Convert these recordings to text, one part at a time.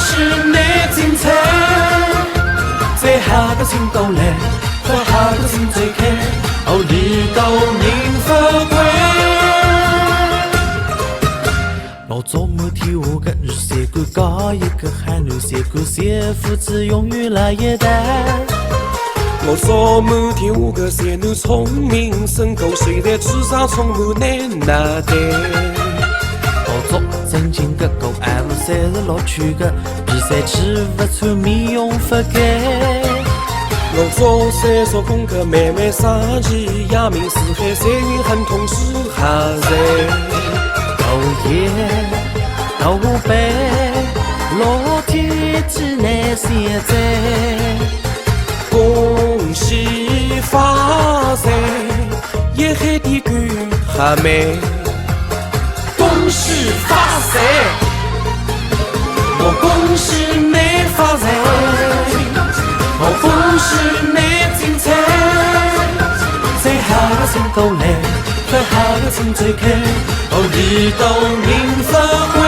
是你精彩，最下个青豆嘞，和下个青最开，哦，你到人发归。我做每天我个日三观，搞一个海南三观，三父子永远来一代。我做满天下个才能聪明身高，虽然智商充满难拿带。我做正经个狗爱护36区个比赛起不穿面容不改。我做三叔公个慢慢生气，扬名四海，财运很通知下来。豆爷豆杯，老天只难现在。恭喜发财，一海的官还美。恭喜发财，我恭喜你发财，我恭喜你精彩。最下个青豆来，最下个青最开，哦，你到人发归。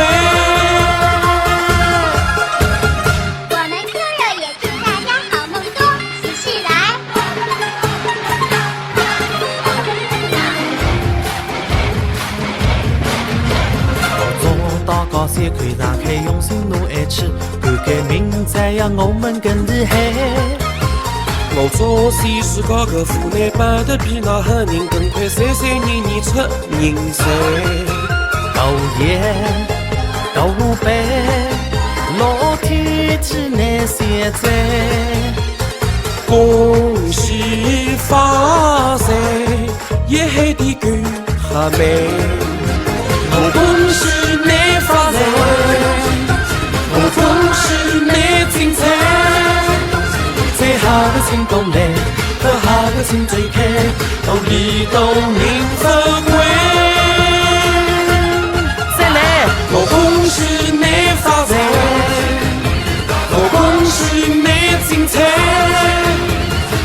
三看上海用心侬爱吃，看看明仔呀，我们更厉害。我做西施搞个湖南办得比那狠人更快，岁年年出人才。豆爷豆杯，老天只难现在。恭喜发财，一海的官还美。我恭喜你发财，我恭喜你精彩。最下个青豆来，和下个青最开，哦，你到人发归。再来，我恭喜你发财，我恭喜你精彩。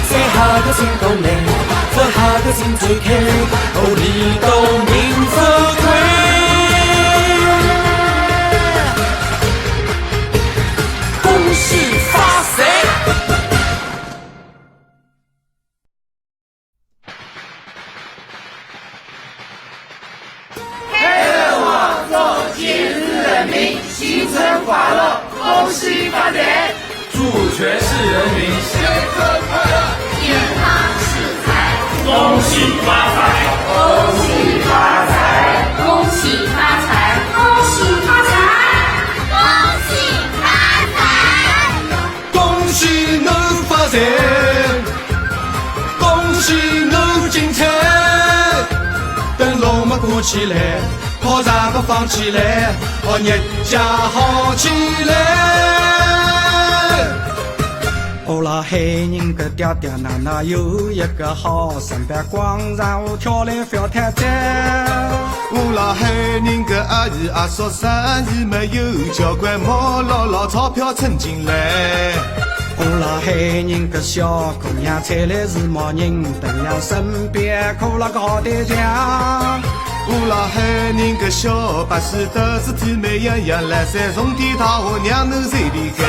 最下个青豆来，和下个青最开，哦，你到人发归。恭喜发财！黑人王祝节日人民新春快乐，恭喜发财！祝全市人民新春快乐，健康是财，恭喜发财！恭喜发财！恭喜发财！恭喜发财！恭喜发财！恭喜侬发财，恭喜侬精彩。等龙马过起来，炮仗不放起来，哦，日家好起来。哦，拉海人个爹爹奶奶有一个好身板，广场舞跳来跳太赞。我拉海人个阿姨阿叔生意没有交关，毛捞捞钞票存进来。我拉海人个小姑娘才来是毛人，等样身边可拉个好对象。我拉海人个小把戏的事体美样样来三重天大河娘侬谁离开？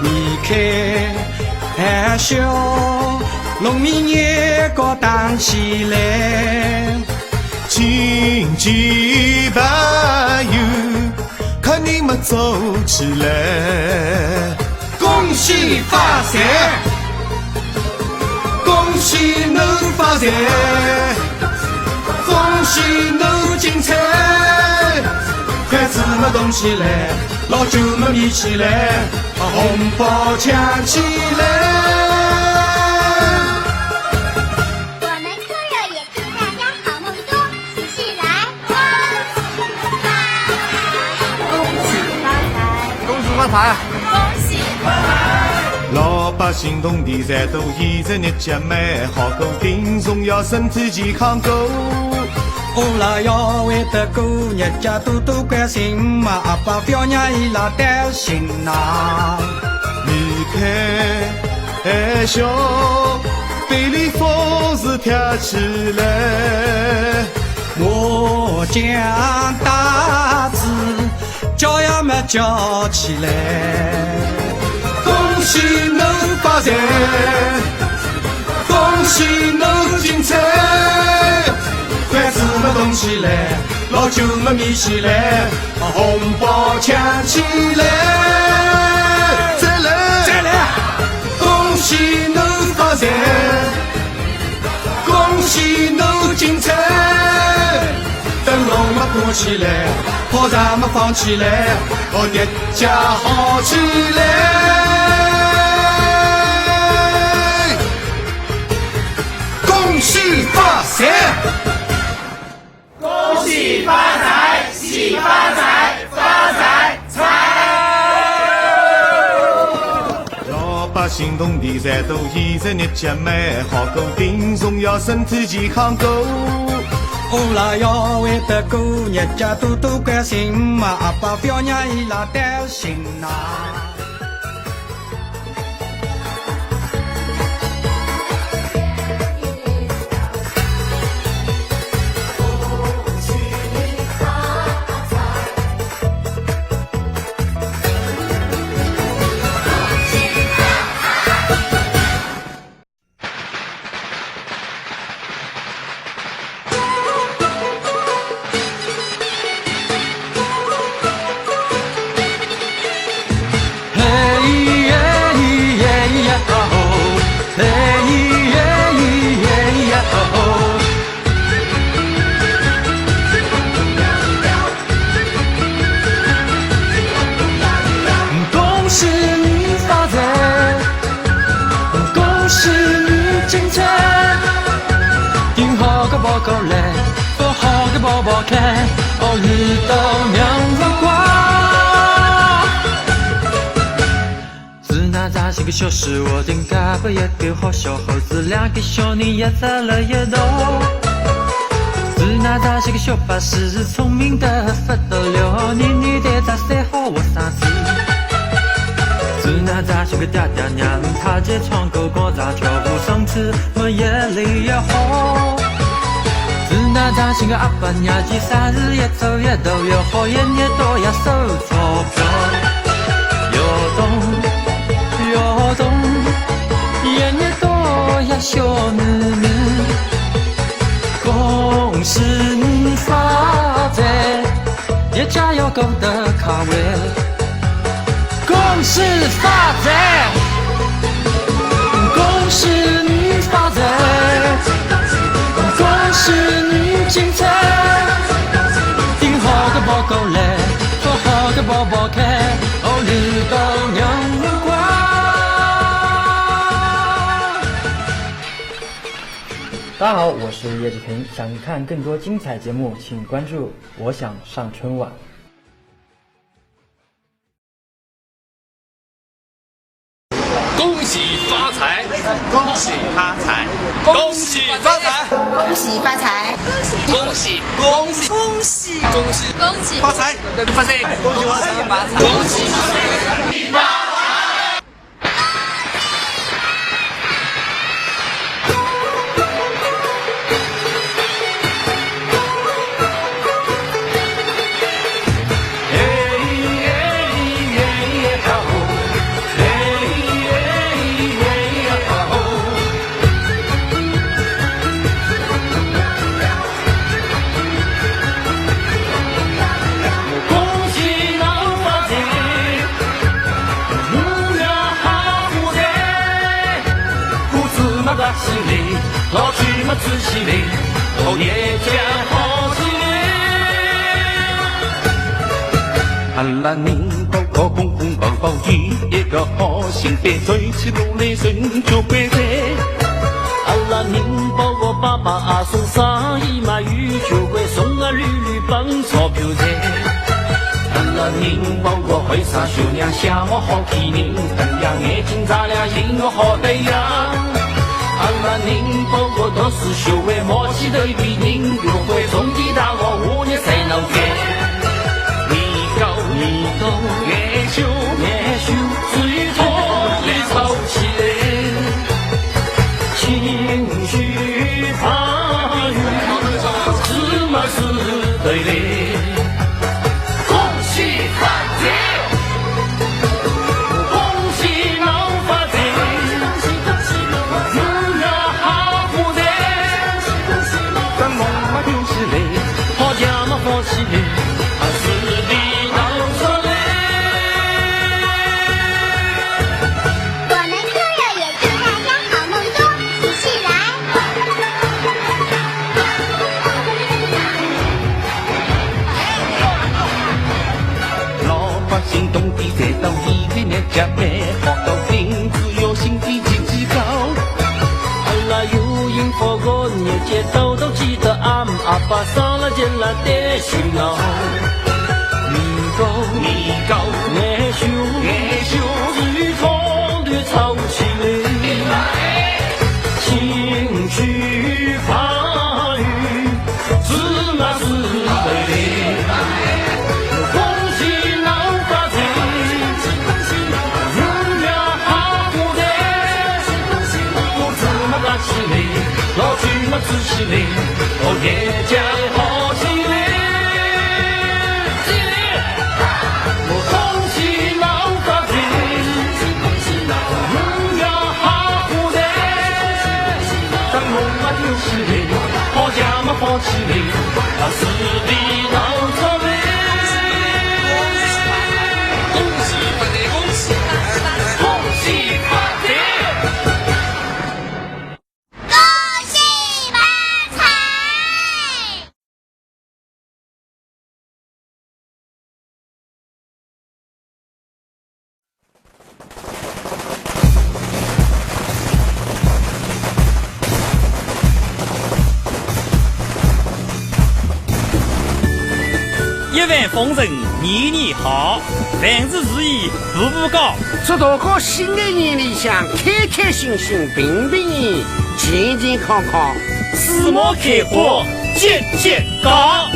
你开笑，农民眼高荡起来，亲戚朋友看你们走起来。恭喜发财，恭喜侬发财，恭喜侬精彩。筷子们动起来，老酒们立起来，红包抢起来。我们酷热也祝大家好梦多，仔细来。恭喜发财！恭喜发财！恭喜发财！老百姓同地财都现在日脚蛮好过，听众要身体健康够。我拉要为得过日家多多关心嘛，阿爸表娘伊拉担心呐。你开笑，杯里风是跳起来。我将大字叫呀么叫起来，恭喜侬发财，恭喜侬精彩，筷子们动起来，老酒们抿起来，红包抢起来，再来，再来，恭喜侬发财，恭喜侬精彩。灯笼嘛挂起来，炮仗嘛放起来，日家好起来。恭喜发财，恭喜发财，喜发财，发财财。老百姓同地侪都现在日脚蛮好过，丁重要身体健康过。我拉要为得过日家多多关心嘛，阿爸表娘伊拉担心呐。报告来，做好的宝宝看，遇到娘不乖。自那扎些个小事，我定干不一个好小猴子，两个小人一扎了一道。自那扎些个小巴士，聪明得不得了，年年带扎三好学生子。自那扎些个爹爹娘，他在窗口光扎跳舞，上次我越来越好。自那扎些个阿爸娘见生日越走越大越好，一年到夜收钞票，要动，一年到夜笑眯眯。恭喜你发财，一家要过得卡位。恭喜发财，恭喜你发财，恭喜你精彩。订好的报告来，做好的宝宝看，遇到娘不乖。大家好，我是叶志平。想看更多精彩节目，请关注我想上春晚。恭喜发财，恭喜发财，恭喜发财，恭喜发财，恭喜发财，发财，恭喜发财，恭喜发财。心里，老去嘛自起来，也将好起来。阿拉宁宝宝公公宝宝有一个好心别追起路来神就别在。阿拉宁宝宝爸爸阿送生意嘛有就会送啊绿绿帮钞票在。阿拉宁宝宝会啥小娘相貌好看人，等样眼睛眨亮心我好对呀。阿拉宁宝宝读书学会毛起头比人，学会种地大学我也才能干。你高眼秀，至于头里吵起来，情绪怕雨，是嘛是对的。恭喜发财！动的再到一个年家美好到顶，只有心底极高。阿拉有幸福个日节，兜兜记得阿姆阿爸上了进来的辛劳。米糕，爱羞，日头的潮起来，情绪发育，芝麻是味。恭喜老发财，人家好过的，我芝麻大起来，老芝麻吃起来，哦也家好起来。好家嘛好起来，那是的老草莓。恭喜发财，恭喜恭喜发财，恭喜发财！一帆风顺，年年好，凡事如意，步步高。祝大家新的一年里向开开心心、平平安安、健健康康、四毛开花，节节高。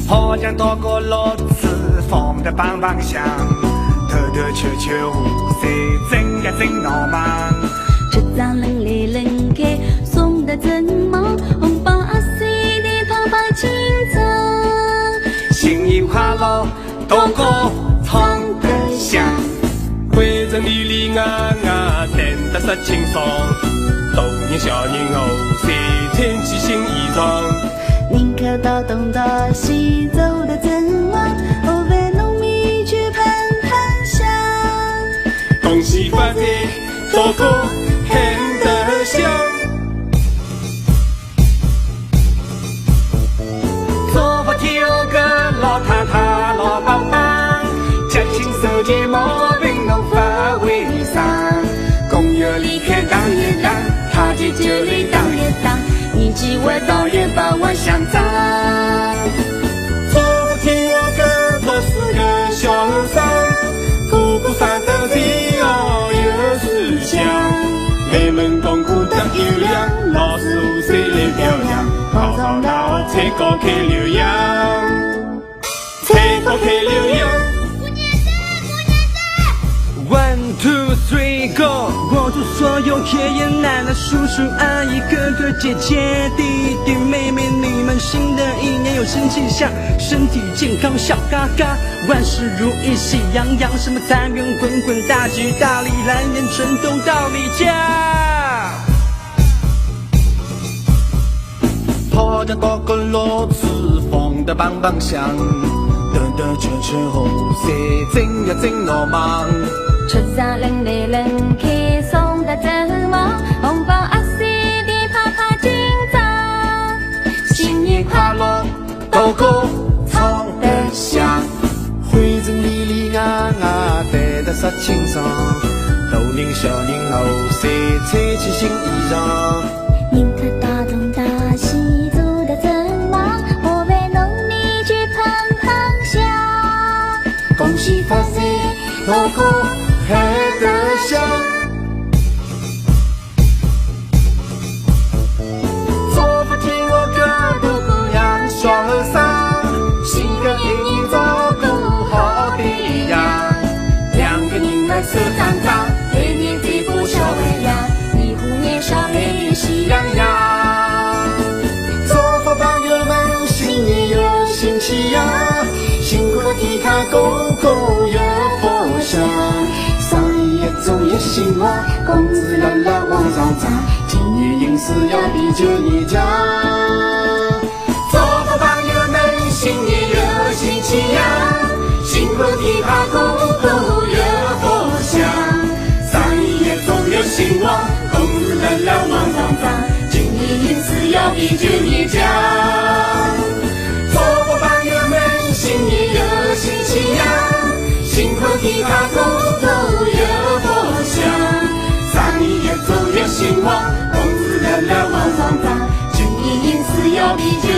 好像多个老子放得棒棒响，偷偷悄悄话谁真呀真闹忙。这张人来人开，送得真忙，红包啊塞得胖胖紧张。新年快乐，大家唱得响，灰尘里里外外谈得实清爽，大人小人哦，谁穿起新衣裳。人口到东到西走得真忙，后饭农民去喷喷香。恭喜发财，大家喊得响。做不挑个老太太老帮帮，家亲手间毛病弄发为上。公园里看当也当，他姐酒里当也当，年纪我当然把我想长。做不挑个都是个小生，个个上头最好有思想。每门功课得优良，老师傅谁来表扬？考上大学才高开留洋，才高开留洋。One two three go！ 我祝所有爷爷奶奶、叔叔阿姨、哥哥姐姐、弟弟妹妹，你们新的一年有新气象，身体健康笑嘎嘎，万事如意喜洋洋，什么财源滚滚，大吉大利，来年全都到你家。好像多个老子放得棒棒响，兜兜圈圈红谁真呀真闹忙。车上人来人开，送得真忙，红包啊塞得啪啪紧张。新年快乐，大家唱得响，灰尘里里外外谈得实清爽，大人小人哦，谁穿起新衣裳。人口大东大西走得真忙，后饭农民去喷喷香。恭喜发财，大家喊得响。做不听我歌都不样耍和尚，新的一年照顾好的样，两个人来手掌掌，来年这个小太阳，一虎年少美喜洋洋。祝福朋友们新年有新气象，辛苦的替他个个有福享，生意越做越兴旺，工资啦啦往上涨，今年运势要比旧年强。祝福朋友们新年有新气象，辛苦的他个个有福享，生意越做越兴旺，工资啦啦往上涨，今年运势要比旧年强。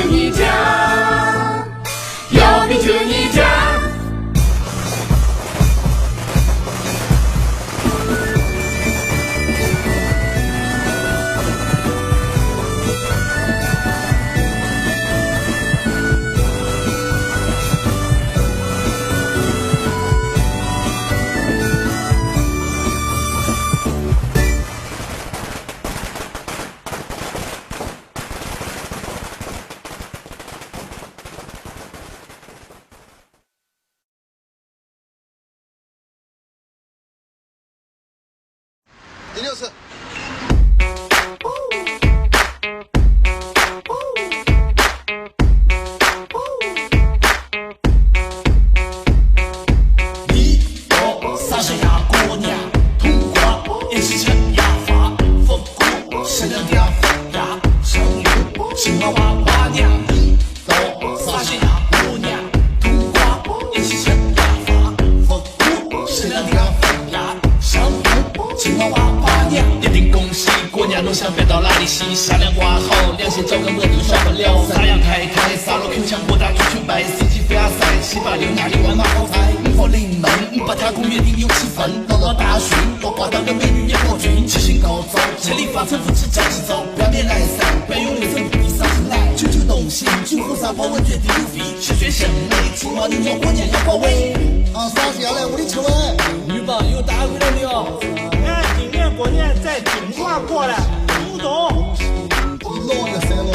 一家，有你就一家。第6次。你我撒下呀姑娘，土瓜一起吃呀发，复古是两条粉呀，生油青蛙娃娃娘。你我撒下呀姑娘，土瓜一起吃呀发，复古是两条粉呀，生油青蛙娃娃娘。一定恭喜姑娘，侬想搬到哪里去？下两挂好，两线交根我都少不了。三阳开开，沙罗口腔博大，出去拜，司机飞亚赛，786哪里万马好菜，5和0门，5把太空约定有气氛，闹闹大训，我挂到个美女也过军，七星高照，千里发成夫妻交起走，外面来噻，白有流程不必上进来，九九动心，九湖沙泡温泉地有费，血血鲜美，青蛙牛角过年要过尾。啊，啥子要来屋里吃喂？女宝有大回来没有？哎，景面国宴在景化过来，吴总。你老的噻喽，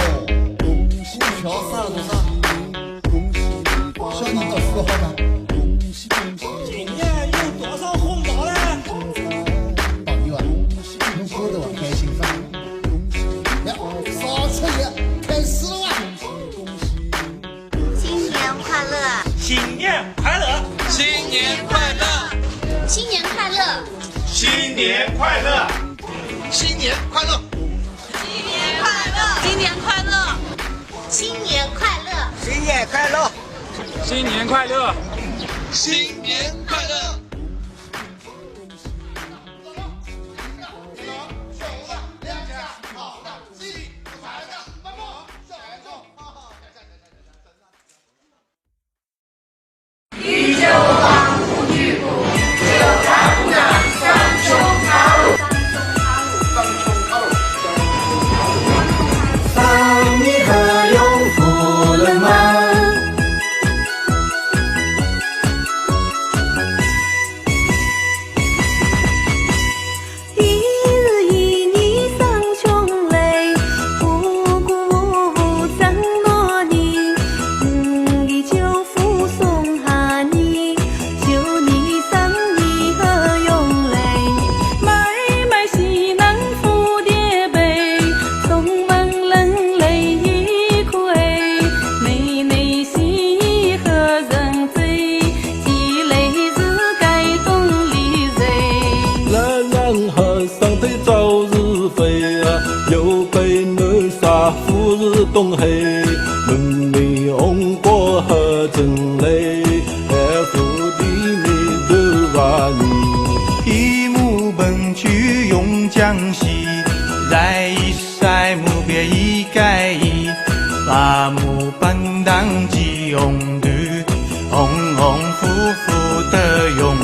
票撒了多少？小人到4号呢。今年有多少红包呢？报1万，能获得开心噻。呀，啥车业开始了哇！新年快乐！新年快乐！新年快乐！新年快乐！新年快乐！新年快乐！新年快乐！新年快乐！新年快乐！新年快乐！新年快乐！依旧往不去不，就咱那三重卡路。桑尼何用夫人吗？东黑，门楣红果和真雷，海府的你都话你。一目奔去用江西，来一晒目别一盖一，把目半当即用的，红红复复的用语。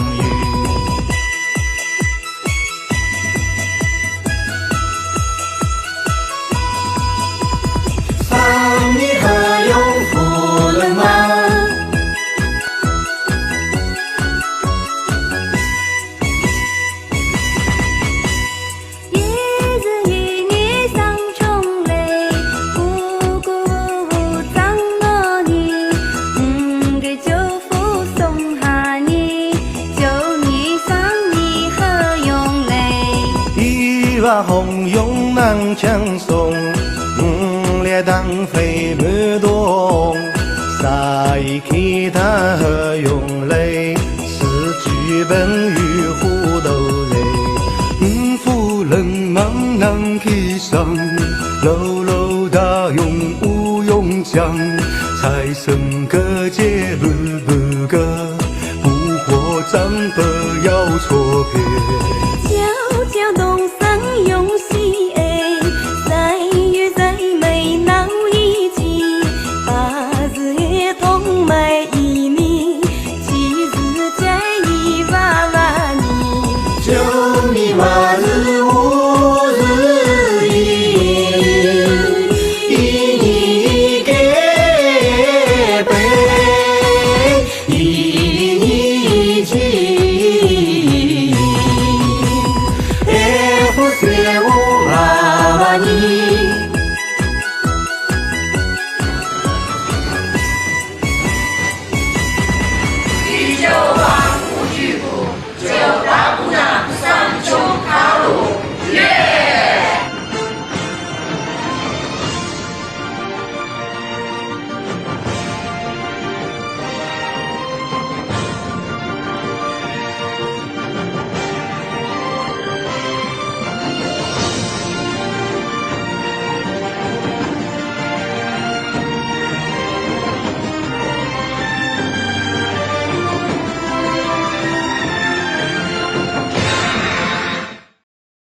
你何用夫人吗？一日一年三重雷，姑姑张罗你，给舅父送下你，就你上你何用雷？一把红用南枪送。当飞不动，撒一开他何用来？四句本与虎斗来，夫人忙难开上，楼楼大用无用讲，财神各界不不个，不活账不要错别。